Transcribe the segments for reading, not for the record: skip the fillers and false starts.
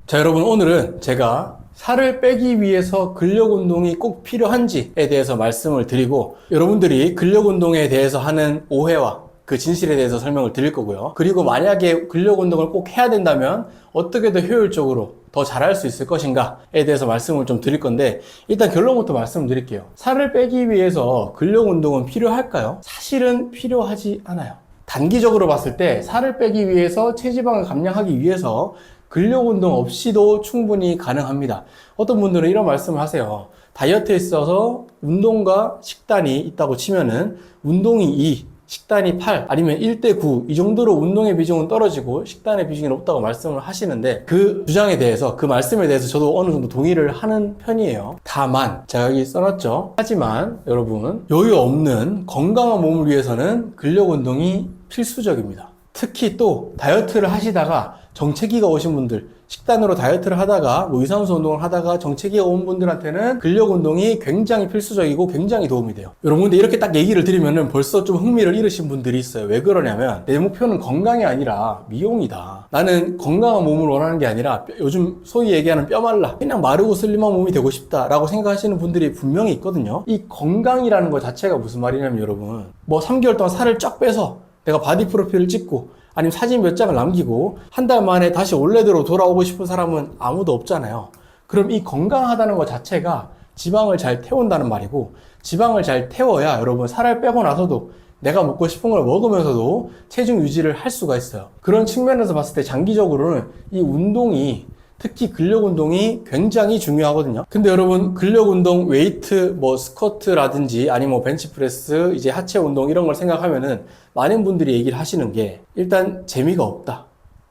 자, 여러분, 오늘은 제가 살을 빼기 위해서 근력 운동이 꼭 필요한지에 대해서 말씀을 드리고, 여러분들이 근력 운동에 대해서 하는 오해와 그 진실에 대해서 설명을 드릴 거고요. 그리고 만약에 근력 운동을 꼭 해야 된다면 어떻게 더 효율적으로 더 잘할 수 있을 것인가에 대해서 말씀을 좀 드릴 건데, 일단 결론부터 말씀드릴게요. 살을 빼기 위해서 근력 운동은 필요할까요? 사실은 필요하지 않아요. 단기적으로 봤을 때 살을 빼기 위해서 체지방을 감량하기 위해서 근력 운동 없이도 충분히 가능합니다. 어떤 분들은 이런 말씀을 하세요. 다이어트에 있어서 운동과 식단이 있다고 치면은 운동이 2, 식단이 8, 아니면 1대9 이 정도로 운동의 비중은 떨어지고 식단의 비중이 높다고 말씀을 하시는데, 그 주장에 대해서, 그 말씀에 대해서 저도 어느 정도 동의를 하는 편이에요. 다만 제가 여기 써놨죠. 하지만 여러분, 여유 없는 건강한 몸을 위해서는 근력 운동이 필수적입니다. 특히 또 다이어트를 하시다가 정체기가 오신 분들, 식단으로 다이어트를 하다가 유산소 운동을 하다가 정체기가 온 분들한테는 근력 운동이 굉장히 필수적이고 굉장히 도움이 돼요. 여러분, 근데 이렇게 딱 얘기를 드리면은 벌써 좀 흥미를 잃으신 분들이 있어요. 왜 그러냐면, 내 목표는 건강이 아니라 미용이다. 나는 건강한 몸을 원하는 게 아니라 요즘 소위 얘기하는 뼈 말라, 그냥 마르고 슬림한 몸이 되고 싶다라고 생각하시는 분들이 분명히 있거든요. 이 건강이라는 것 자체가 무슨 말이냐면, 여러분, 뭐 3개월 동안 살을 쫙 빼서 내가 바디 프로필을 찍고 아니면 사진 몇 장을 남기고 한 달 만에 다시 원래대로 돌아오고 싶은 사람은 아무도 없잖아요. 그럼 이 건강하다는 것 자체가 지방을 잘 태운다는 말이고, 지방을 잘 태워야 여러분 살을 빼고 나서도 내가 먹고 싶은 걸 먹으면서도 체중 유지를 할 수가 있어요. 그런 측면에서 봤을 때 장기적으로는 이 운동이, 특히 근력 운동이 굉장히 중요하거든요. 근데 여러분, 근력 운동, 웨이트, 뭐 스쿼트라든지 아니면 뭐 벤치프레스, 이제 하체 운동 이런 걸 생각하면은 많은 분들이 얘기를 하시는 게, 일단 재미가 없다.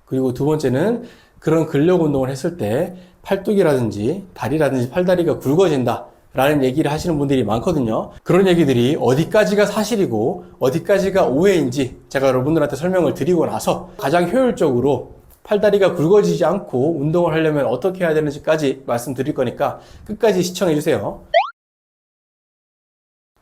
그리고 두 번째는 그런 근력 운동을 했을 때 팔뚝이라든지 다리라든지 팔다리가 굵어진다 라는 얘기를 하시는 분들이 많거든요. 그런 얘기들이 어디까지가 사실이고 어디까지가 오해인지 제가 여러분들한테 설명을 드리고 나서 가장 효율적으로 팔다리가 굵어지지 않고 운동을 하려면 어떻게 해야 되는지까지 말씀드릴 거니까 끝까지 시청해 주세요.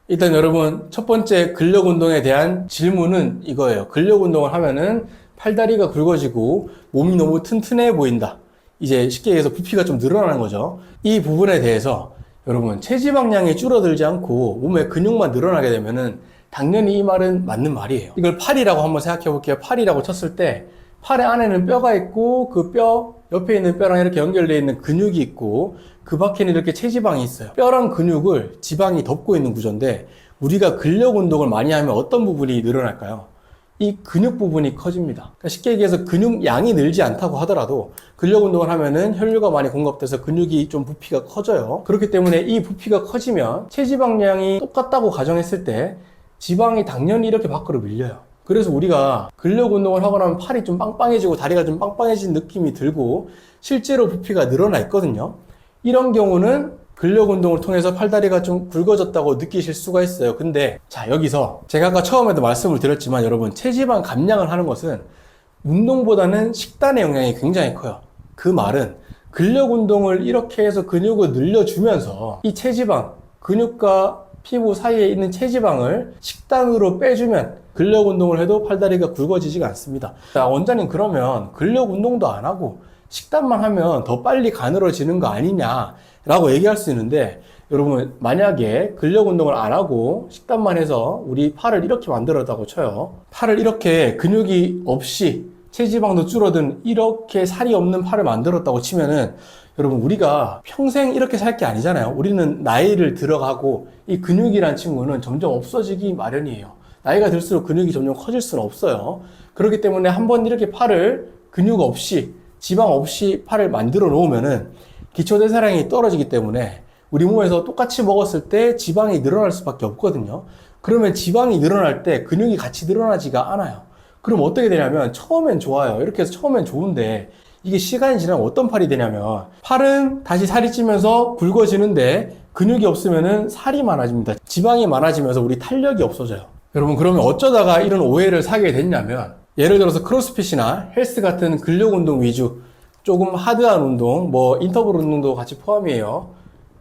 일단 여러분, 첫 번째 근력 운동에 대한 질문은 이거예요. 근력 운동을 하면은 팔다리가 굵어지고 몸이 너무 튼튼해 보인다. 이제 쉽게 얘기해서 부피가 좀 늘어나는 거죠. 이 부분에 대해서 여러분, 체지방량이 줄어들지 않고 몸에 근육만 늘어나게 되면은 당연히 이 말은 맞는 말이에요. 이걸 팔이라고 한번 생각해 볼게요. 팔이라고 쳤을 때 팔의 안에는 뼈가 있고, 그 뼈 옆에 있는 뼈랑 이렇게 연결되어 있는 근육이 있고, 그 밖에는 이렇게 체지방이 있어요. 뼈랑 근육을 지방이 덮고 있는 구조인데, 우리가 근력 운동을 많이 하면 어떤 부분이 늘어날까요? 이 근육 부분이 커집니다. 그러니까 쉽게 얘기해서 근육 양이 늘지 않다고 하더라도 근력 운동을 하면은 혈류가 많이 공급돼서 근육이 좀 부피가 커져요. 그렇기 때문에 이 부피가 커지면 체지방량이 똑같다고 가정했을 때 지방이 당연히 이렇게 밖으로 밀려요. 그래서 우리가 근력 운동을 하고 나면 팔이 좀 빵빵해지고 다리가 좀 빵빵해진 느낌이 들고 실제로 부피가 늘어나 있거든요. 이런 경우는 근력 운동을 통해서 팔다리가 좀 굵어졌다고 느끼실 수가 있어요. 근데 자, 여기서 제가 아까 처음에도 말씀을 드렸지만 여러분, 체지방 감량을 하는 것은 운동보다는 식단의 영향이 굉장히 커요. 그 말은 근력 운동을 이렇게 해서 근육을 늘려주면서 이 체지방, 근육과 피부 사이에 있는 체지방을 식단으로 빼주면 근력 운동을 해도 팔다리가 굵어지지가 않습니다. 자, 원장님, 그러면 근력 운동도 안 하고 식단만 하면 더 빨리 가늘어지는 거 아니냐 라고 얘기할 수 있는데, 여러분, 만약에 근력 운동을 안 하고 식단만 해서 우리 팔을 이렇게 만들었다고 쳐요. 팔을 이렇게 근육이 없이 체지방도 줄어든 이렇게 살이 없는 팔을 만들었다고 치면은, 여러분, 우리가 평생 이렇게 살 게 아니잖아요. 우리는 나이를 들어가고 이 근육이란 친구는 점점 없어지기 마련이에요. 나이가 들수록 근육이 점점 커질 수는 없어요. 그렇기 때문에 한번 이렇게 팔을 근육 없이, 지방 없이 팔을 만들어 놓으면은 기초대사량이 떨어지기 때문에 우리 몸에서 똑같이 먹었을 때 지방이 늘어날 수밖에 없거든요. 그러면 지방이 늘어날 때 근육이 같이 늘어나지가 않아요. 그럼 어떻게 되냐면, 처음엔 좋아요. 이렇게 해서 처음엔 좋은데 이게 시간이 지나면 어떤 팔이 되냐면, 팔은 다시 살이 찌면서 굵어지는데 근육이 없으면은 살이 많아집니다. 지방이 많아지면서 우리 탄력이 없어져요. 여러분, 그러면 어쩌다가 이런 오해를 사게 됐냐면, 예를 들어서 크로스핏이나 헬스 같은 근력 운동 위주, 조금 하드한 운동, 뭐 인터벌 운동도 같이 포함이에요.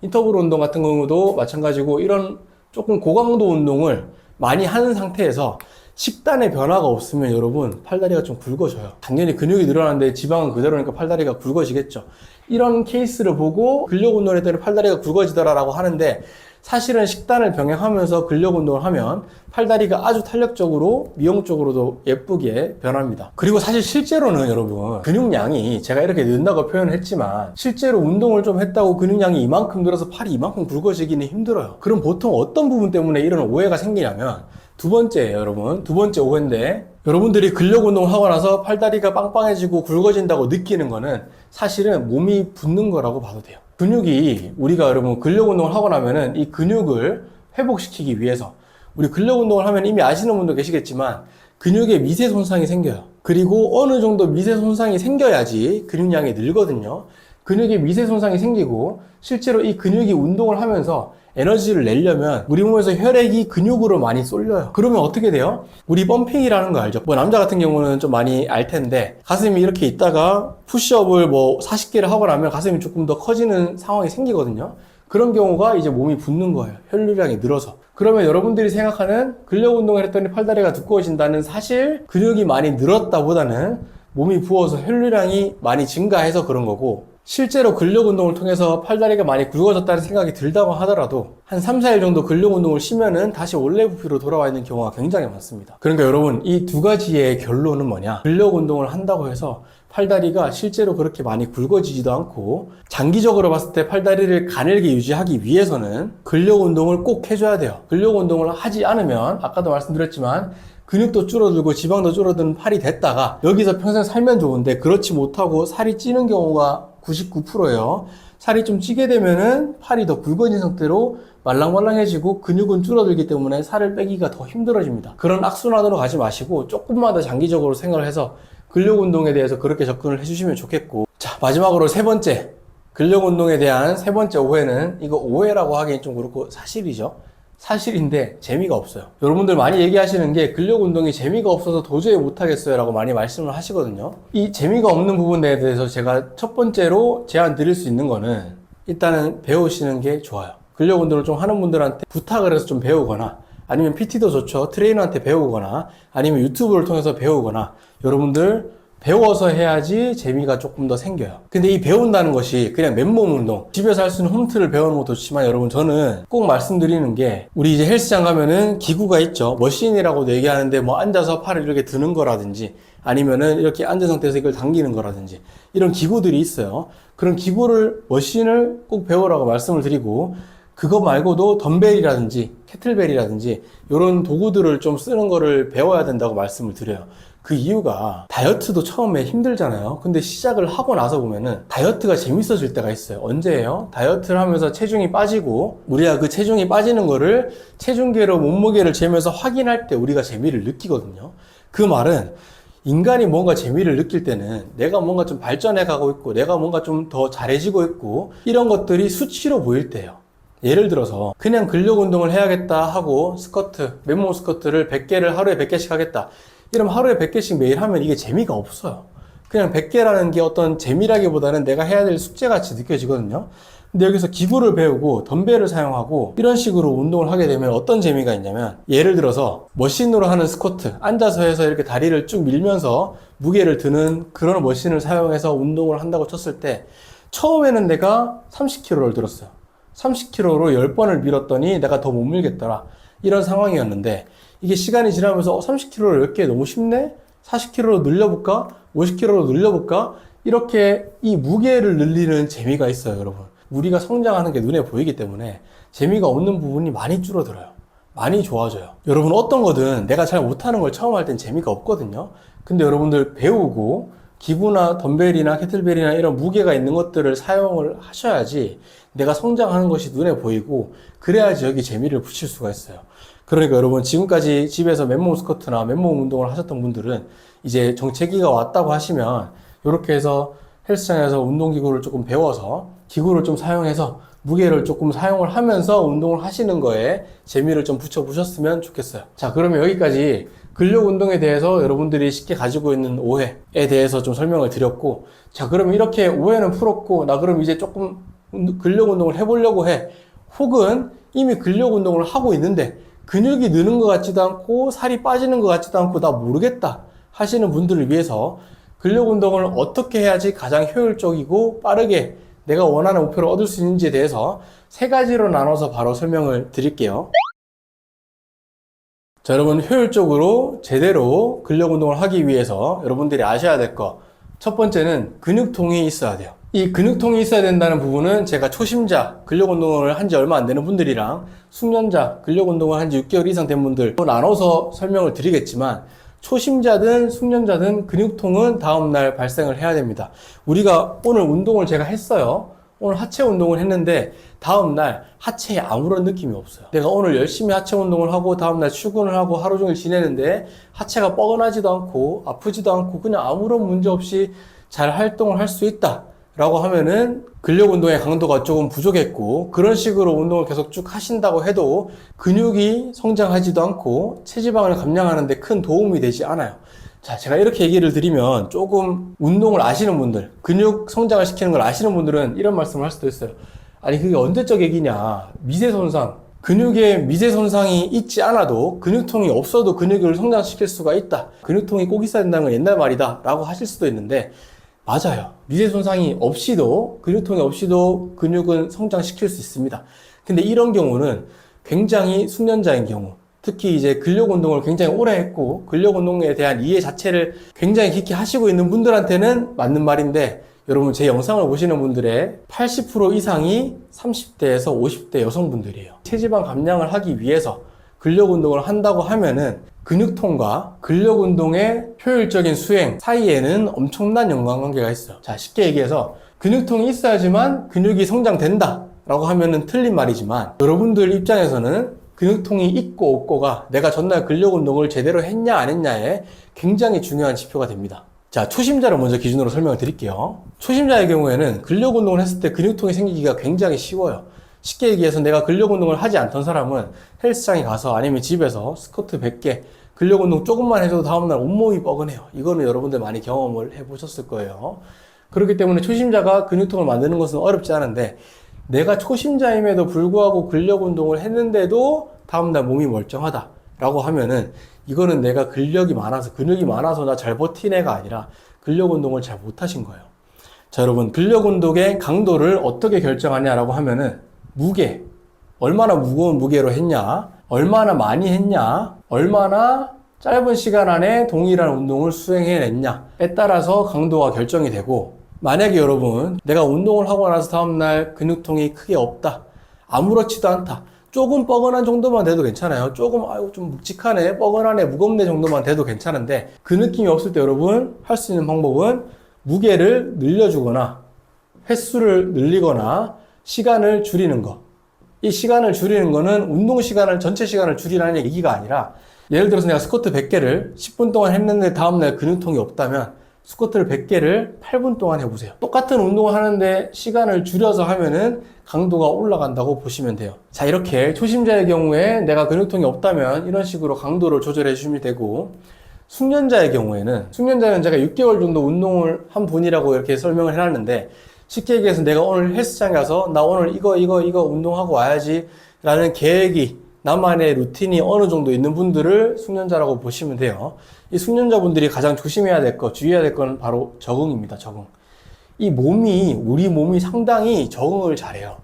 인터벌 운동 같은 경우도 마찬가지고, 이런 조금 고강도 운동을 많이 하는 상태에서 식단의 변화가 없으면 여러분 팔다리가 좀 굵어져요. 당연히 근육이 늘어나는데 지방은 그대로니까 팔다리가 굵어지겠죠. 이런 케이스를 보고 근력 운동을 했더니 팔다리가 굵어지더라라고 하는데, 사실은 식단을 병행하면서 근력 운동을 하면 팔다리가 아주 탄력적으로 미용적으로도 예쁘게 변합니다. 그리고 사실 실제로는 여러분 근육량이 제가 이렇게 는다고 표현을 했지만 실제로 운동을 좀 했다고 근육량이 이만큼 늘어서 팔이 이만큼 굵어지기는 힘들어요. 그럼 보통 어떤 부분 때문에 이런 오해가 생기냐면, 두 번째예요, 여러분. 두 번째 오해인데, 여러분들이 근력 운동을 하고 나서 팔다리가 빵빵해지고 굵어진다고 느끼는 거는 사실은 몸이 붓는 거라고 봐도 돼요. 근육이, 우리가 여러분 근력 운동을 하고 나면은 이 근육을 회복시키기 위해서, 우리 근력 운동을 하면 이미 아시는 분도 계시겠지만 근육에 미세 손상이 생겨요. 그리고 어느 정도 미세 손상이 생겨야지 근육량이 늘거든요. 근육에 미세 손상이 생기고 실제로 이 근육이 운동을 하면서 에너지를 내려면 우리 몸에서 혈액이 근육으로 많이 쏠려요. 그러면 어떻게 돼요? 우리 펌핑이라는 거 알죠? 뭐 남자 같은 경우는 좀 많이 알 텐데, 가슴이 이렇게 있다가 푸시업을 뭐 40개를 하고 나면 가슴이 조금 더 커지는 상황이 생기거든요. 그런 경우가 이제 몸이 붓는 거예요. 혈류량이 늘어서. 그러면 여러분들이 생각하는 근력 운동을 했더니 팔다리가 두꺼워진다는, 사실 근육이 많이 늘었다 보다는 몸이 부어서 혈류량이 많이 증가해서 그런 거고, 실제로 근력 운동을 통해서 팔다리가 많이 굵어졌다는 생각이 들다고 하더라도 한 3, 4일 정도 근력 운동을 쉬면은 다시 원래 부피로 돌아와 있는 경우가 굉장히 많습니다. 그러니까 여러분, 이 두 가지의 결론은 뭐냐? 근력 운동을 한다고 해서 팔다리가 실제로 그렇게 많이 굵어지지도 않고, 장기적으로 봤을 때 팔다리를 가늘게 유지하기 위해서는 근력 운동을 꼭 해줘야 돼요. 근력 운동을 하지 않으면 아까도 말씀드렸지만 근육도 줄어들고 지방도 줄어드는 팔이 됐다가 여기서 평생 살면 좋은데, 그렇지 못하고 살이 찌는 경우가 99%예요. 살이 좀 찌게 되면은 팔이 더 굵어진 상태로 말랑말랑해지고 근육은 줄어들기 때문에 살을 빼기가 더 힘들어집니다. 그런 악순환으로 가지 마시고 조금만 더 장기적으로 생각을 해서 근력 운동에 대해서 그렇게 접근을 해주시면 좋겠고, 자, 마지막으로 세 번째, 근력 운동에 대한 세 번째 오해는, 이거 오해라고 하기엔 좀 그렇고 사실이죠. 사실인데 재미가 없어요. 여러분들 많이 얘기하시는 게 근력 운동이 재미가 없어서 도저히 못하겠어요 라고 많이 말씀을 하시거든요. 이 재미가 없는 부분에 대해서 제가 첫 번째로 제안 드릴 수 있는 거는, 일단은 배우시는 게 좋아요. 근력 운동을 좀 하는 분들한테 부탁을 해서 좀 배우거나, 아니면 PT도 좋죠. 트레이너한테 배우거나, 아니면 유튜브를 통해서 배우거나, 여러분들 배워서 해야지 재미가 조금 더 생겨요. 근데 이 배운다는 것이 그냥 맨몸 운동, 집에서 할 수 있는 홈트를 배우는 것도 좋지만, 여러분 저는 꼭 말씀드리는 게, 우리 이제 헬스장 가면은 기구가 있죠. 머신이라고도 얘기하는데, 뭐 앉아서 팔을 이렇게 드는 거라든지, 아니면은 이렇게 앉은 상태에서 이걸 당기는 거라든지, 이런 기구들이 있어요. 그런 기구를, 머신을 꼭 배우라고 말씀을 드리고, 그거 말고도 덤벨이라든지 캐틀벨이라든지 이런 도구들을 좀 쓰는 거를 배워야 된다고 말씀을 드려요. 그 이유가, 다이어트도 처음에 힘들잖아요. 근데 시작을 하고 나서 보면은 다이어트가 재밌어질 때가 있어요. 언제예요? 다이어트를 하면서 체중이 빠지고, 우리가 그 체중이 빠지는 거를 체중계로 몸무게를 재면서 확인할 때 우리가 재미를 느끼거든요. 그 말은, 인간이 뭔가 재미를 느낄 때는 내가 뭔가 좀 발전해 가고 있고, 내가 뭔가 좀 더 잘해지고 있고, 이런 것들이 수치로 보일 때예요. 예를 들어서 그냥 근력 운동을 해야겠다 하고 스쿼트, 맨몸 스쿼트를 100개를 하루에 100개씩 하겠다, 이러면 하루에 100개씩 매일 하면 이게 재미가 없어요. 그냥 100개라는 게 어떤 재미라기보다는 내가 해야 될 숙제같이 느껴지거든요. 근데 여기서 기구를 배우고 덤벨을 사용하고 이런 식으로 운동을 하게 되면 어떤 재미가 있냐면, 예를 들어서 머신으로 하는 스쿼트, 앉아서 해서 이렇게 다리를 쭉 밀면서 무게를 드는 그런 머신을 사용해서 운동을 한다고 쳤을 때, 처음에는 내가 30kg를 들었어요. 30kg로 10번을 밀었더니 내가 더 못 밀겠더라, 이런 상황이었는데, 이게 시간이 지나면서 30kg를 10개 너무 쉽네? 40kg로 늘려볼까? 50kg로 늘려볼까? 이렇게 이 무게를 늘리는 재미가 있어요, 여러분. 우리가 성장하는 게 눈에 보이기 때문에 재미가 없는 부분이 많이 줄어들어요. 많이 좋아져요. 여러분, 어떤 거든 내가 잘 못하는 걸 처음 할 땐 재미가 없거든요. 근데 여러분들 배우고 기구나 덤벨이나 캐틀벨이나 이런 무게가 있는 것들을 사용을 하셔야지 내가 성장하는 것이 눈에 보이고, 그래야지 여기 재미를 붙일 수가 있어요. 그러니까 여러분, 지금까지 집에서 맨몸 스쿼트나 맨몸 운동을 하셨던 분들은 이제 정체기가 왔다고 하시면, 이렇게 해서 헬스장에서 운동기구를 조금 배워서 기구를 좀 사용해서 무게를 조금 사용을 하면서 운동을 하시는 거에 재미를 좀 붙여보셨으면 좋겠어요. 자, 그러면 여기까지 근력 운동에 대해서 여러분들이 쉽게 가지고 있는 오해에 대해서 좀 설명을 드렸고, 자, 그러면 이렇게 오해는 풀었고, 나 그럼 이제 조금 근력 운동을 해보려고 해. 혹은 이미 근력 운동을 하고 있는데 근육이 느는 것 같지도 않고 살이 빠지는 것 같지도 않고 나 모르겠다 하시는 분들을 위해서 근력 운동을 어떻게 해야지 가장 효율적이고 빠르게 내가 원하는 목표를 얻을 수 있는지에 대해서 세 가지로 나눠서 바로 설명을 드릴게요. 자, 여러분, 효율적으로 제대로 근력 운동을 하기 위해서 여러분들이 아셔야 될 거, 첫 번째는 근육통이 있어야 돼요. 이 근육통이 있어야 된다는 부분은 제가 초심자 근력 운동을 한 지 얼마 안 되는 분들이랑 숙련자 근력 운동을 한 지 6개월 이상 된 분들 나눠서 설명을 드리겠지만, 초심자든 숙련자든 근육통은 다음날 발생을 해야 됩니다. 우리가 오늘 운동을 제가 했어요. 오늘 하체 운동을 했는데 다음날 하체에 아무런 느낌이 없어요. 내가 오늘 열심히 하체 운동을 하고 다음날 출근을 하고 하루 종일 지내는데 하체가 뻐근하지도 않고 아프지도 않고 그냥 아무런 문제 없이 잘 활동을 할 수 있다 라고 하면은 근력 운동의 강도가 조금 부족했고, 그런 식으로 운동을 계속 쭉 하신다고 해도 근육이 성장하지도 않고 체지방을 감량하는 데 큰 도움이 되지 않아요. 자, 제가 이렇게 얘기를 드리면 조금 운동을 아시는 분들, 근육 성장을 시키는 걸 아시는 분들은 이런 말씀을 할 수도 있어요. 아니, 그게 언제적 얘기냐. 미세 손상. 근육에 미세 손상이 있지 않아도 근육통이 없어도 근육을 성장시킬 수가 있다. 근육통이 꼭 있어야 된다는 건 옛날 말이다 라고 하실 수도 있는데, 맞아요. 미세 손상이 없이도, 근육통이 없이도 근육은 성장시킬 수 있습니다. 근데 이런 경우는 굉장히 숙련자인 경우, 특히 이제 근력 운동을 굉장히 오래 했고 근력 운동에 대한 이해 자체를 굉장히 깊게 하시고 있는 분들한테는 맞는 말인데, 여러분 제 영상을 보시는 분들의 80% 이상이 30대에서 50대 여성분들이에요. 체지방 감량을 하기 위해서 근력 운동을 한다고 하면은 근육통과 근력 운동의 효율적인 수행 사이에는 엄청난 연관관계가 있어요. 자, 쉽게 얘기해서 근육통이 있어야지만 근육이 성장된다 라고 하면은 틀린 말이지만, 여러분들 입장에서는 근육통이 있고 없고가 내가 전날 근력 운동을 제대로 했냐 안 했냐에 굉장히 중요한 지표가 됩니다. 자, 초심자를 먼저 기준으로 설명을 드릴게요. 초심자의 경우에는 근력 운동을 했을 때 근육통이 생기기가 굉장히 쉬워요. 쉽게 얘기해서 내가 근력 운동을 하지 않던 사람은 헬스장에 가서 아니면 집에서 스쿼트 100개 근력 운동 조금만 해도 다음날 온몸이 뻐근해요. 이거는 여러분들 많이 경험을 해보셨을 거예요. 그렇기 때문에 초심자가 근육통을 만드는 것은 어렵지 않은데, 내가 초심자임에도 불구하고 근력 운동을 했는데도 다음날 몸이 멀쩡하다 라고 하면은 이거는 내가 근력이 많아서 근육이 많아서 나 잘 버틴 애가 아니라 근력 운동을 잘 못하신 거예요. 자, 여러분, 근력 운동의 강도를 어떻게 결정하냐라고 하면은 무게, 얼마나 무거운 무게로 했냐, 얼마나 많이 했냐, 얼마나 짧은 시간 안에 동일한 운동을 수행해냈냐에 따라서 강도가 결정이 되고, 만약에 여러분 내가 운동을 하고 나서 다음날 근육통이 크게 없다, 아무렇지도 않다, 조금 뻐근한 정도만 돼도 괜찮아요. 조금 아유 좀 묵직하네, 뻐근하네, 무겁네 정도만 돼도 괜찮은데, 그 느낌이 없을 때 여러분 할 수 있는 방법은 무게를 늘려주거나 횟수를 늘리거나 시간을 줄이는 거. 이 시간을 줄이는 거는 운동 시간을, 전체 시간을 줄이라는 얘기가 아니라, 예를 들어서 내가 스쿼트 100개를 10분 동안 했는데 다음날 근육통이 없다면 스쿼트를 100개를 8분 동안 해보세요. 똑같은 운동을 하는데 시간을 줄여서 하면은 강도가 올라간다고 보시면 돼요. 자, 이렇게 초심자의 경우에 내가 근육통이 없다면 이런 식으로 강도를 조절해 주시면 되고, 숙련자의 경우에는, 숙련자는 제가 6개월 정도 운동을 한 분이라고 이렇게 설명을 해놨는데, 쉽게 얘기해서 내가 오늘 헬스장에 가서 나 오늘 이거 운동하고 와야지 라는 계획이, 나만의 루틴이 어느 정도 있는 분들을 숙련자라고 보시면 돼요. 이 숙련자분들이 가장 조심해야 될 거, 주의해야 될 건 바로 적응입니다. 적응. 우리 몸이 상당히 적응을 잘해요.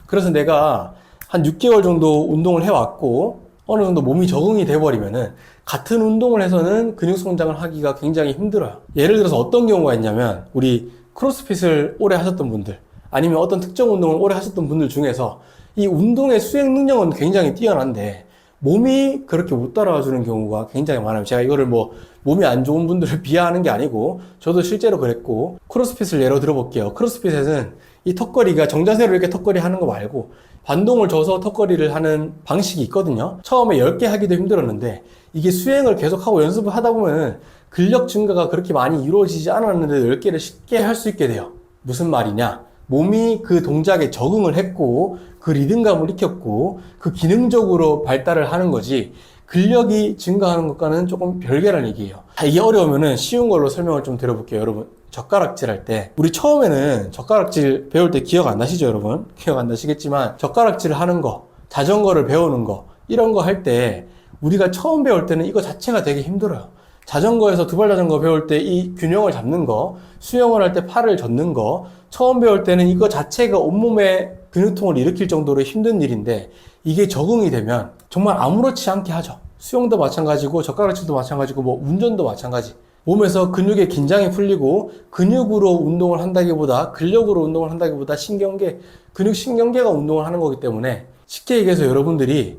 그래서 내가 한 6개월 정도 운동을 해왔고 어느 정도 몸이 적응이 돼버리면은 같은 운동을 해서는 근육 성장을 하기가 굉장히 힘들어요. 예를 들어서 어떤 경우가 있냐면, 우리 크로스핏을 오래 하셨던 분들, 아니면 어떤 특정 운동을 오래 하셨던 분들 중에서 이 운동의 수행 능력은 굉장히 뛰어난데 몸이 그렇게 못 따라와 주는 경우가 굉장히 많아요. 제가 이거를 몸이 안 좋은 분들을 비하하는 게 아니고 저도 실제로 그랬고, 크로스핏을 예로 들어볼게요. 크로스핏에는 이 턱걸이가 정자세로 이렇게 턱걸이 하는 거 말고 반동을 줘서 턱걸이를 하는 방식이 있거든요. 처음에 10개 하기도 힘들었는데 이게 수행을 계속하고 연습을 하다 보면 근력 증가가 그렇게 많이 이루어지지 않았는데 10개를 쉽게 할 수 있게 돼요. 무슨 말이냐? 몸이 그 동작에 적응을 했고 그 리듬감을 익혔고 그 기능적으로 발달을 하는 거지, 근력이 증가하는 것과는 조금 별개라는 얘기예요. 이게 어려우면은 쉬운 걸로 설명을 좀 드려볼게요. 여러분, 젓가락질 할 때, 우리 처음에는 젓가락질 배울 때 기억 안 나시죠? 여러분 기억 안 나시겠지만 젓가락질을 하는 거, 자전거를 배우는 거, 이런 거 할 때 우리가 처음 배울 때는 이거 자체가 되게 힘들어요. 자전거에서 두발 자전거 배울 때 이 균형을 잡는 거, 수영을 할 때 팔을 젓는 거, 처음 배울 때는 이거 자체가 온몸에 근육통을 일으킬 정도로 힘든 일인데 이게 적응이 되면 정말 아무렇지 않게 하죠. 수영도 마찬가지고 젓가락질도 마찬가지고 뭐 운전도 마찬가지. 몸에서 근육의 긴장이 풀리고 근육으로 운동을 한다기보다 근력으로 운동을 한다기보다 신경계, 근육 신경계가 운동을 하는 거기 때문에 쉽게 얘기해서 여러분들이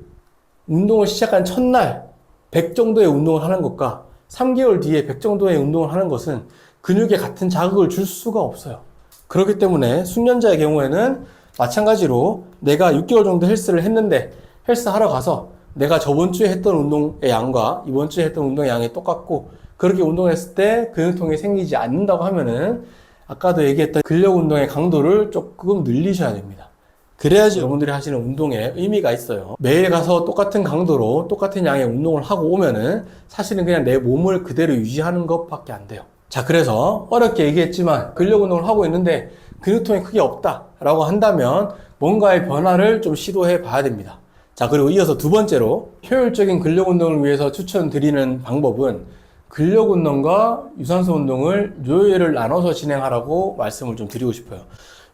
운동을 시작한 첫날 100 정도의 운동을 하는 것과 3개월 뒤에 100 정도의 운동을 하는 것은 근육에 같은 자극을 줄 수가 없어요. 그렇기 때문에 숙련자의 경우에는 마찬가지로 내가 6개월 정도 헬스를 했는데 헬스 하러 가서 내가 저번 주에 했던 운동의 양과 이번 주에 했던 운동의 양이 똑같고 그렇게 운동했을 때 근육통이 생기지 않는다고 하면은 아까도 얘기했던 근력 운동의 강도를 조금 늘리셔야 됩니다. 그래야지 여러분들이 하시는 운동에 의미가 있어요. 매일 가서 똑같은 강도로 똑같은 양의 운동을 하고 오면은 사실은 그냥 내 몸을 그대로 유지하는 것밖에 안 돼요. 자, 그래서 어렵게 얘기했지만 근력 운동을 하고 있는데 근육통이 크게 없다라고 한다면 뭔가의 변화를 좀 시도해 봐야 됩니다. 자, 그리고 이어서 두 번째로 효율적인 근력 운동을 위해서 추천드리는 방법은 근력 운동과 유산소 운동을 요일을 나눠서 진행하라고 말씀을 좀 드리고 싶어요.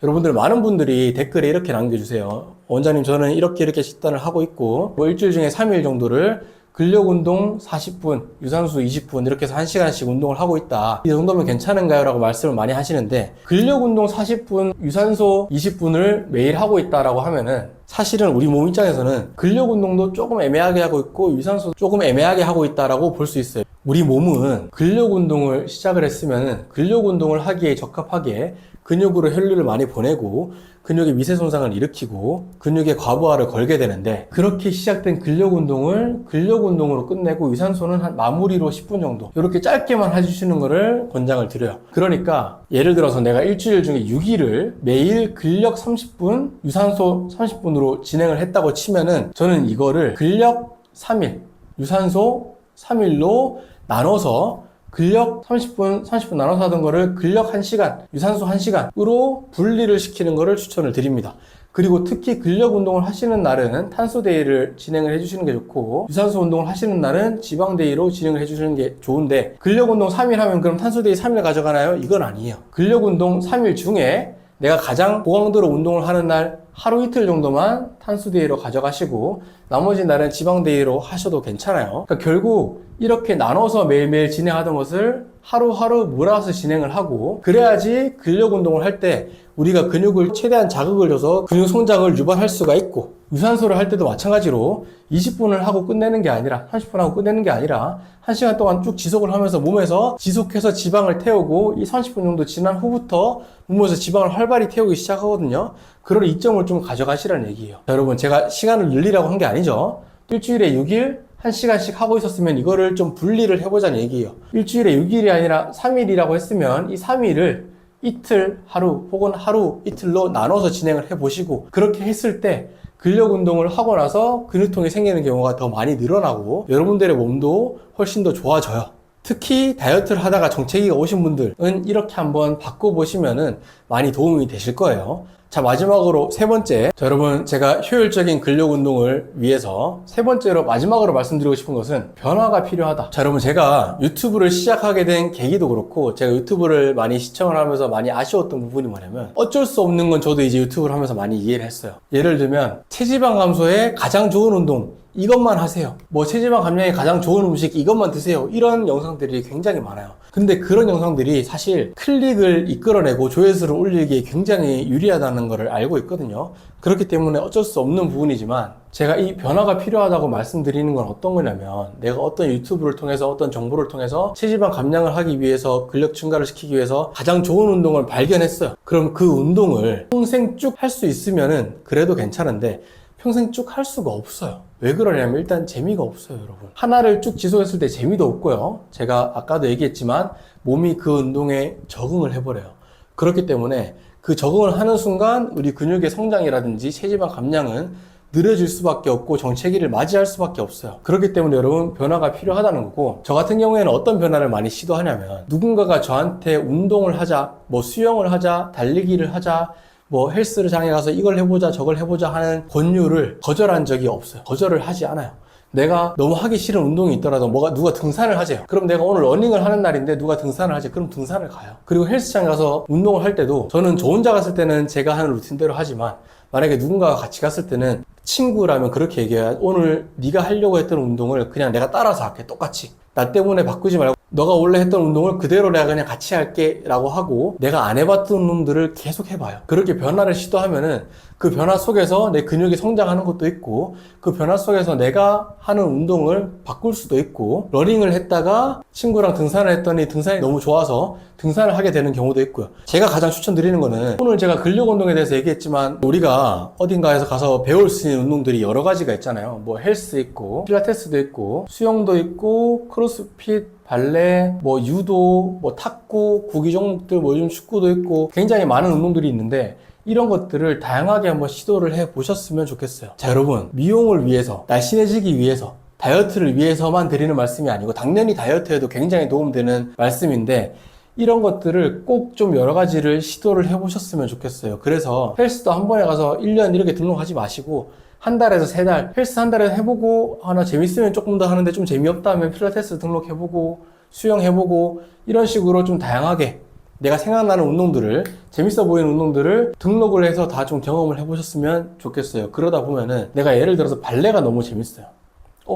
여러분들 많은 분들이 댓글에 이렇게 남겨주세요. 원장님, 저는 이렇게 식단을 하고 있고 뭐 일주일 중에 3일 정도를 근력 운동 40분, 유산소 20분 이렇게 해서 1시간씩 운동을 하고 있다. 이 정도면 괜찮은가요? 라고 말씀을 많이 하시는데 근력 운동 40분, 유산소 20분을 매일 하고 있다라고 하면은 사실은 우리 몸 입장에서는 근력 운동도 조금 애매하게 하고 있고 유산소 조금 애매하게 하고 있다라고 볼 수 있어요. 우리 몸은 근력 운동을 시작을 했으면은 근력 운동을 하기에 적합하게 근육으로 혈류를 많이 보내고 근육의 미세 손상을 일으키고 근육의 과부하를 걸게 되는데 그렇게 시작된 근력 운동을 근력 운동으로 끝내고 유산소는 한 마무리로 10분 정도 이렇게 짧게만 해주시는 거를 권장을 드려요. 그러니까 예를 들어서 내가 일주일 중에 6일을 매일 근력 30분, 유산소 30분으로 진행을 했다고 치면은 저는 이거를 근력 3일, 유산소 3일로 나눠서 근력 30분 나눠서 하던 거를 근력 1시간, 유산소 1시간으로 분리를 시키는 거를 추천을 드립니다. 그리고 특히 근력 운동을 하시는 날은 탄소데이를 진행을 해주시는 게 좋고 유산소 운동을 하시는 날은 지방데이로 진행을 해주시는 게 좋은데 근력 운동 3일 하면 그럼 탄소데이 3일 가져가나요? 이건 아니에요. 근력 운동 3일 중에 내가 가장 고강도로 운동을 하는 날 하루 이틀 정도만 탄수데이로 가져가시고 나머지 날은 지방데이로 하셔도 괜찮아요. 그러니까 결국 이렇게 나눠서 매일매일 진행하던 것을 하루하루 몰아서 진행을 하고 그래야지 근력 운동을 할 때 우리가 근육을 최대한 자극을 줘서 근육 성장을 유발할 수가 있고 유산소를 할 때도 마찬가지로 20분을 하고 끝내는 게 아니라 30분 하고 끝내는 게 아니라 1시간 동안 쭉 지속을 하면서 몸에서 지속해서 지방을 태우고 이 30분 정도 지난 후부터 몸에서 지방을 활발히 태우기 시작하거든요. 그런 이점을 좀 가져가시라는 얘기예요. 자, 여러분 제가 시간을 늘리라고 한 게 아니죠. 일주일에 6일 1시간씩 하고 있었으면 이거를 좀 분리를 해보자는 얘기예요. 일주일에 6일이 아니라 3일이라고 했으면 이 3일을 이틀 하루 혹은 하루 이틀로 나눠서 진행을 해보시고 그렇게 했을 때 근력 운동을 하고 나서 근육통이 생기는 경우가 더 많이 늘어나고 여러분들의 몸도 훨씬 더 좋아져요. 특히 다이어트를 하다가 정체기가 오신 분들은 이렇게 한번 바꿔보시면은 많이 도움이 되실 거예요. 자, 마지막으로 세 번째. 자, 여러분, 제가 효율적인 근력 운동을 위해서 세 번째로 마지막으로 말씀드리고 싶은 것은 변화가 필요하다. 자, 여러분, 제가 유튜브를 시작하게 된 계기도 그렇고 제가 유튜브를 많이 시청을 하면서 많이 아쉬웠던 부분이 뭐냐면 어쩔 수 없는 건 저도 이제 유튜브를 하면서 많이 이해를 했어요. 예를 들면 체지방 감소에 가장 좋은 운동 이것만 하세요. 뭐 체지방 감량에 가장 좋은 음식 이것만 드세요. 이런 영상들이 굉장히 많아요. 근데 그런 영상들이 사실 클릭을 이끌어내고 조회수를 올리기에 굉장히 유리하다는 것을 알고 있거든요. 그렇기 때문에 어쩔 수 없는 부분이지만 제가 이 변화가 필요하다고 말씀드리는 건 어떤 거냐면 내가 어떤 유튜브를 통해서 어떤 정보를 통해서 체지방 감량을 하기 위해서 근력 증가를 시키기 위해서 가장 좋은 운동을 발견했어요. 그럼 그 운동을 평생 쭉 할 수 있으면은 그래도 괜찮은데 평생 쭉 할 수가 없어요. 왜 그러냐면 일단 재미가 없어요, 여러분. 하나를 쭉 지속했을 때 재미도 없고요. 제가 아까도 얘기했지만 몸이 그 운동에 적응을 해버려요. 그렇기 때문에 그 적응을 하는 순간 우리 근육의 성장이라든지 체지방 감량은 느려질 수밖에 없고 정체기를 맞이할 수밖에 없어요. 그렇기 때문에 여러분 변화가 필요하다는 거고 저 같은 경우에는 어떤 변화를 많이 시도하냐면 누군가가 저한테 운동을 하자, 뭐 수영을 하자, 달리기를 하자, 뭐 헬스장에 가서 이걸 해보자 저걸 해보자 하는 권유를 거절한 적이 없어요. 거절을 하지 않아요. 내가 너무 하기 싫은 운동이 있더라도 누가 등산을 하재요. 그럼 내가 오늘 러닝을 하는 날인데 누가 등산을 하재. 그럼 등산을 가요. 그리고 헬스장 가서 운동을 할 때도 저는 저 혼자 갔을 때는 제가 하는 루틴대로 하지만 만약에 누군가가 같이 갔을 때는 친구라면 그렇게 얘기해요. 오늘 네가 하려고 했던 운동을 그냥 내가 따라서 할게. 똑같이. 나 때문에 바꾸지 말고 너가 원래 했던 운동을 그대로 내가 그냥 같이 할게 라고 하고 내가 안 해봤던 놈들을 계속 해봐요. 그렇게 변화를 시도하면은 그 변화 속에서 내 근육이 성장하는 것도 있고 그 변화 속에서 내가 하는 운동을 바꿀 수도 있고 러닝을 했다가 친구랑 등산을 했더니 등산이 너무 좋아서 등산을 하게 되는 경우도 있고요. 제가 가장 추천드리는 거는 오늘 제가 근력 운동에 대해서 얘기했지만 우리가 어딘가에서 가서 배울 수 있는 운동들이 여러 가지가 있잖아요. 뭐 헬스 있고 필라테스도 있고 수영도 있고 크로스핏 발레, 뭐 유도, 뭐 탁구, 구기 종목들, 뭐 요즘 축구도 있고 굉장히 많은 운동들이 있는데 이런 것들을 다양하게 한번 시도를 해 보셨으면 좋겠어요. 자, 여러분, 미용을 위해서, 날씬해지기 위해서, 다이어트를 위해서만 드리는 말씀이 아니고 당연히 다이어트에도 굉장히 도움되는 말씀인데 이런 것들을 꼭 좀 여러 가지를 시도를 해 보셨으면 좋겠어요. 그래서 헬스도 한 번에 가서 1년 이렇게 등록하지 마시고 한 달에서 3달, 헬스 한 달에 해보고 하나 재밌으면 조금 더 하는데 좀 재미없다면 필라테스 등록해보고 수영해보고 이런 식으로 좀 다양하게 내가 생각나는 운동들을 재밌어 보이는 운동들을 등록을 해서 다 좀 경험을 해보셨으면 좋겠어요. 그러다 보면은 내가 예를 들어서 발레가 너무 재밌어요.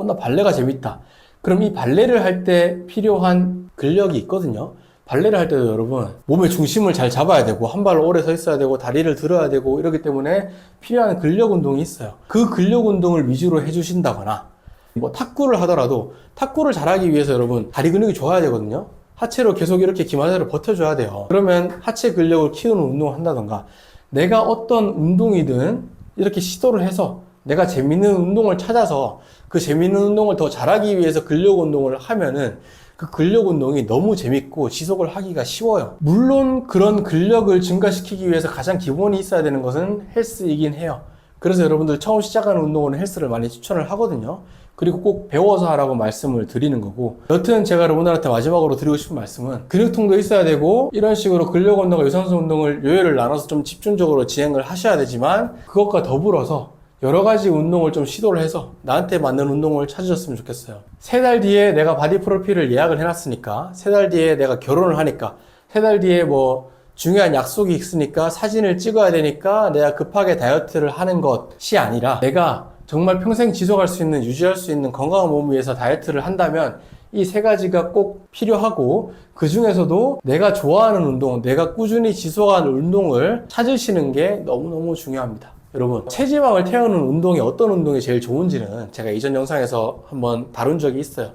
나 발레가 재밌다. 그럼 이 발레를 할 때 필요한 근력이 있거든요. 발레를 할 때도 여러분 몸의 중심을 잘 잡아야 되고 한 발로 오래 서 있어야 되고 다리를 들어야 되고 이러기 때문에 필요한 근력 운동이 있어요. 그 근력 운동을 위주로 해주신다거나 뭐 탁구를 하더라도 탁구를 잘하기 위해서 여러분 다리 근육이 좋아야 되거든요. 하체로 계속 이렇게 기마대로 버텨줘야 돼요. 그러면 하체 근력을 키우는 운동을 한다던가 내가 어떤 운동이든 이렇게 시도를 해서 내가 재밌는 운동을 찾아서 그 재밌는 운동을 더 잘하기 위해서 근력 운동을 하면은 그 근력 운동이 너무 재밌고 지속을 하기가 쉬워요. 물론 그런 근력을 증가시키기 위해서 가장 기본이 있어야 되는 것은 헬스이긴 해요. 그래서 여러분들 처음 시작하는 운동은 헬스를 많이 추천을 하거든요. 그리고 꼭 배워서 하라고 말씀을 드리는 거고 여튼 제가 여러분들한테 마지막으로 드리고 싶은 말씀은 근육통도 있어야 되고 이런 식으로 근력 운동과 유산소 운동을 요요를 나눠서 좀 집중적으로 진행을 하셔야 되지만 그것과 더불어서 여러 가지 운동을 좀 시도를 해서 나한테 맞는 운동을 찾으셨으면 좋겠어요. 3달 뒤에 내가 바디 프로필을 예약을 해놨으니까 3달 뒤에 내가 결혼을 하니까 3달 뒤에 뭐 중요한 약속이 있으니까 사진을 찍어야 되니까 내가 급하게 다이어트를 하는 것이 아니라 내가 정말 평생 지속할 수 있는 유지할 수 있는 건강한 몸을 위해서 다이어트를 한다면 이 3가지가 꼭 필요하고 그 중에서도 내가 좋아하는 운동, 내가 꾸준히 지속하는 운동을 찾으시는 게 너무너무 중요합니다. 여러분, 체지방을 태우는 운동이 어떤 운동이 제일 좋은지는 제가 이전 영상에서 한번 다룬 적이 있어요.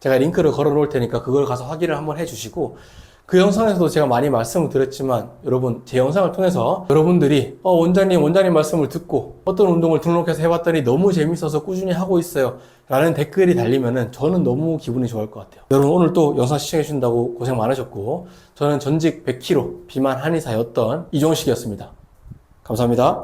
제가 링크를 걸어 놓을 테니까 그걸 가서 확인을 한번 해주시고 그 영상에서도 제가 많이 말씀을 드렸지만 여러분 제 영상을 통해서 여러분들이 원장님 말씀을 듣고 어떤 운동을 등록해서 해봤더니 너무 재밌어서 꾸준히 하고 있어요 라는 댓글이 달리면은 저는 너무 기분이 좋을 것 같아요. 여러분 오늘 또 영상 시청해 주신다고 고생 많으셨고 저는 전직 100kg 비만 한의사였던 이종식이었습니다. 감사합니다.